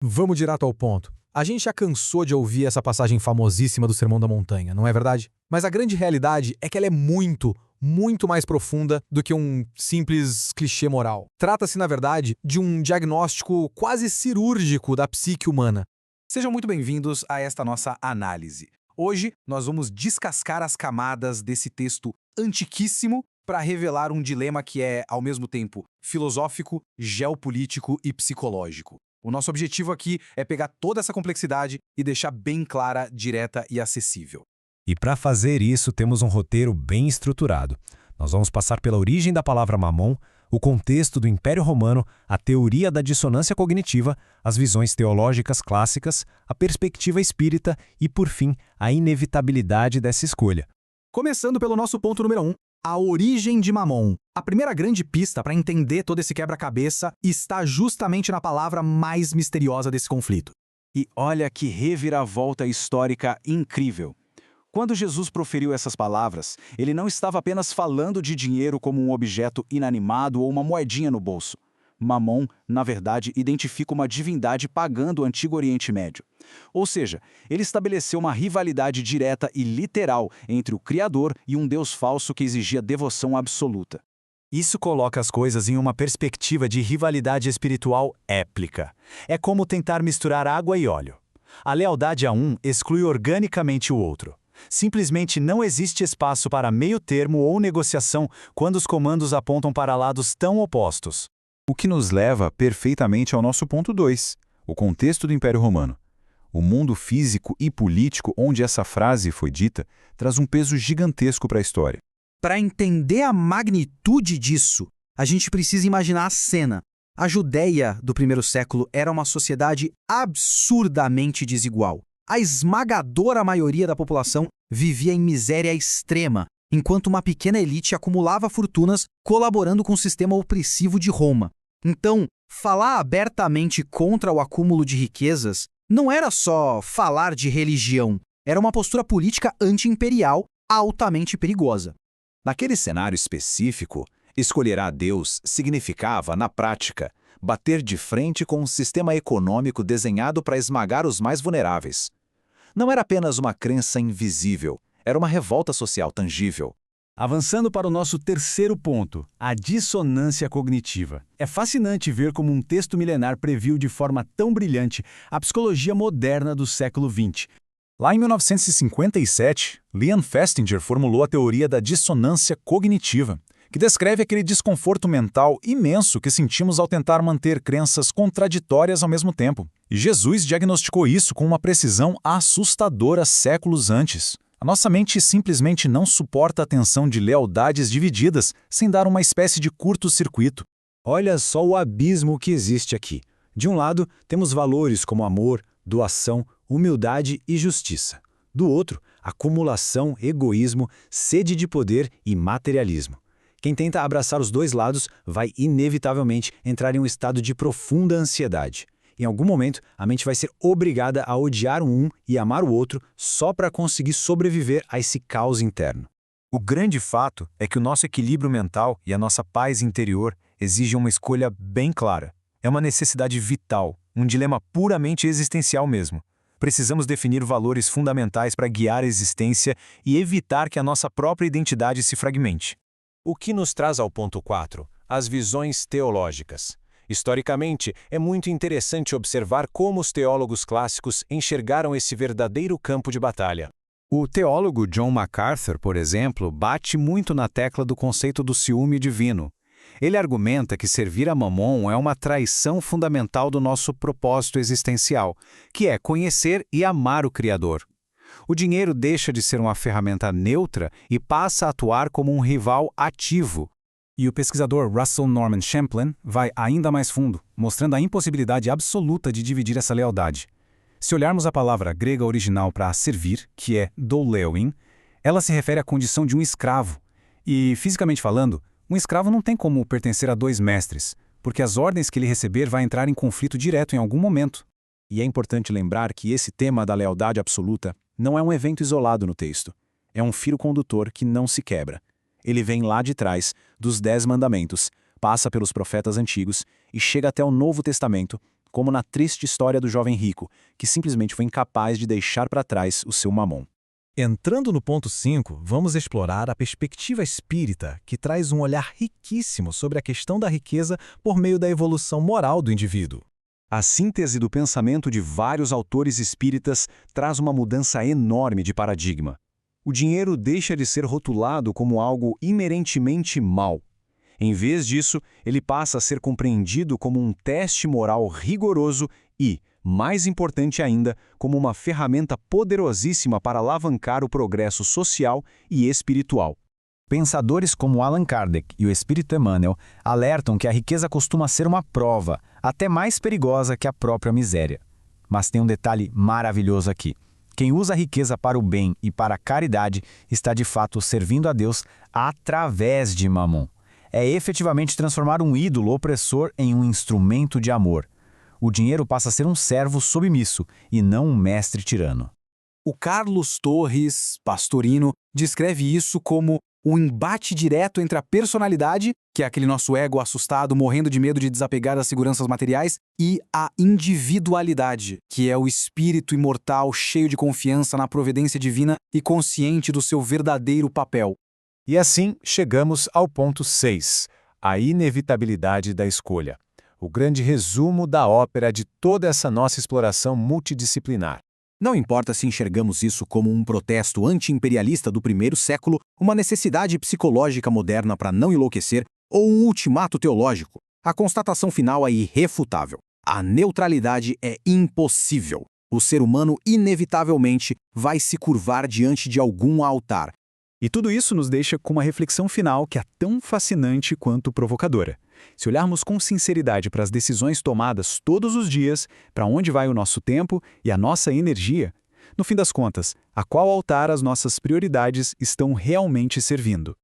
Vamos direto ao ponto. A gente já cansou de ouvir essa passagem famosíssima do Sermão da Montanha, não é verdade? Mas a grande realidade é que ela é muito mais profunda do que um simples clichê moral. Trata-se, na verdade, de um diagnóstico quase cirúrgico da psique humana. Sejam muito bem-vindos a esta nossa análise. Hoje nós vamos descascar as camadas desse texto antiquíssimo para revelar um dilema que é, ao mesmo tempo, filosófico, geopolítico e psicológico. O nosso objetivo aqui é pegar toda essa complexidade e deixar bem clara, direta e acessível. E para fazer isso, temos um roteiro bem estruturado. Nós vamos passar pela origem da palavra mamon, o contexto do Império Romano, a teoria da dissonância cognitiva, as visões teológicas clássicas, a perspectiva espírita e, por fim, a inevitabilidade dessa escolha. Começando pelo nosso ponto número 1, a origem de Mamon. A primeira grande pista para entender todo esse quebra-cabeça está justamente na palavra mais misteriosa desse conflito. E olha que reviravolta histórica incrível. Quando Jesus proferiu essas palavras, ele não estava apenas falando de dinheiro como um objeto inanimado ou uma moedinha no bolso. Mamon, na verdade, identifica uma divindade pagã do Antigo Oriente Médio. Ou seja, ele estabeleceu uma rivalidade direta e literal entre o Criador e um Deus falso que exigia devoção absoluta. Isso coloca as coisas em uma perspectiva de rivalidade espiritual épica. É como tentar misturar água e óleo. A lealdade a um exclui organicamente o outro. Simplesmente não existe espaço para meio termo ou negociação quando os comandos apontam para lados tão opostos. O que nos leva perfeitamente ao nosso ponto 2, o contexto do Império Romano. O mundo físico e político onde essa frase foi dita traz um peso gigantesco para a história. Para entender a magnitude disso, a gente precisa imaginar a cena. A Judéia do primeiro século era uma sociedade absurdamente desigual. A esmagadora maioria da população vivia em miséria extrema, enquanto uma pequena elite acumulava fortunas colaborando com o sistema opressivo de Roma. Então, falar abertamente contra o acúmulo de riquezas não era só falar de religião, era uma postura política anti-imperial altamente perigosa. Naquele cenário específico, escolher a Deus significava, na prática, bater de frente com um sistema econômico desenhado para esmagar os mais vulneráveis. Não era apenas uma crença invisível, era uma revolta social tangível. Avançando para o nosso terceiro ponto, a dissonância cognitiva. É fascinante ver como um texto milenar previu de forma tão brilhante a psicologia moderna do século XX. Lá em 1957, Leon Festinger formulou a teoria da dissonância cognitiva, que descreve aquele desconforto mental imenso que sentimos ao tentar manter crenças contraditórias ao mesmo tempo. E Jesus diagnosticou isso com uma precisão assustadora séculos antes. A nossa mente simplesmente não suporta a tensão de lealdades divididas sem dar uma espécie de curto-circuito. Olha só o abismo que existe aqui. De um lado, temos valores como amor, doação, humildade e justiça. Do outro, acumulação, egoísmo, sede de poder e materialismo. Quem tenta abraçar os dois lados vai inevitavelmente entrar em um estado de profunda ansiedade. Em algum momento, a mente vai ser obrigada a odiar um e amar o outro só para conseguir sobreviver a esse caos interno. O grande fato é que o nosso equilíbrio mental e a nossa paz interior exigem uma escolha bem clara. É uma necessidade vital, um dilema puramente existencial mesmo. Precisamos definir valores fundamentais para guiar a existência e evitar que a nossa própria identidade se fragmente. O que nos traz ao ponto 4, as visões teológicas. Historicamente, é muito interessante observar como os teólogos clássicos enxergaram esse verdadeiro campo de batalha. O teólogo John MacArthur, por exemplo, bate muito na tecla do conceito do ciúme divino. Ele argumenta que servir a Mamon é uma traição fundamental do nosso propósito existencial, que é conhecer e amar o Criador. O dinheiro deixa de ser uma ferramenta neutra e passa a atuar como um rival ativo. E o pesquisador Russell Norman Champlin vai ainda mais fundo, mostrando a impossibilidade absoluta de dividir essa lealdade. Se olharmos a palavra grega original para servir, que é douleoin, ela se refere à condição de um escravo. E, fisicamente falando, um escravo não tem como pertencer a dois mestres, porque as ordens que ele receber vai entrar em conflito direto em algum momento. E é importante lembrar que esse tema da lealdade absoluta não é um evento isolado no texto. É um fio condutor que não se quebra. Ele vem lá de trás, dos 10 mandamentos, passa pelos profetas antigos e chega até o Novo Testamento, como na triste história do jovem rico, que simplesmente foi incapaz de deixar para trás o seu mamon. Entrando no ponto 5, vamos explorar a perspectiva espírita, que traz um olhar riquíssimo sobre a questão da riqueza por meio da evolução moral do indivíduo. A síntese do pensamento de vários autores espíritas traz uma mudança enorme de paradigma. O dinheiro deixa de ser rotulado como algo inerentemente mau. Em vez disso, ele passa a ser compreendido como um teste moral rigoroso e, mais importante ainda, como uma ferramenta poderosíssima para alavancar o progresso social e espiritual. Pensadores como Allan Kardec e o Espírito Emmanuel alertam que a riqueza costuma ser uma prova, até mais perigosa que a própria miséria. Mas tem um detalhe maravilhoso aqui. Quem usa a riqueza para o bem e para a caridade está de fato servindo a Deus através de Mamon. É efetivamente transformar um ídolo opressor em um instrumento de amor. O dinheiro passa a ser um servo submisso e não um mestre tirano. O Carlos Torres Pastorino descreve isso como o embate direto entre a personalidade, que é aquele nosso ego assustado, morrendo de medo de desapegar das seguranças materiais, e a individualidade, que é o espírito imortal cheio de confiança na providência divina e consciente do seu verdadeiro papel. E assim chegamos ao ponto 6, a inevitabilidade da escolha. O grande resumo da ópera de toda essa nossa exploração multidisciplinar. Não importa se enxergamos isso como um protesto anti-imperialista do primeiro século, uma necessidade psicológica moderna para não enlouquecer ou um ultimato teológico, a constatação final é irrefutável. A neutralidade é impossível. O ser humano inevitavelmente vai se curvar diante de algum altar. E tudo isso nos deixa com uma reflexão final que é tão fascinante quanto provocadora. Se olharmos com sinceridade para as decisões tomadas todos os dias, para onde vai o nosso tempo e a nossa energia, no fim das contas, a qual altar as nossas prioridades estão realmente servindo?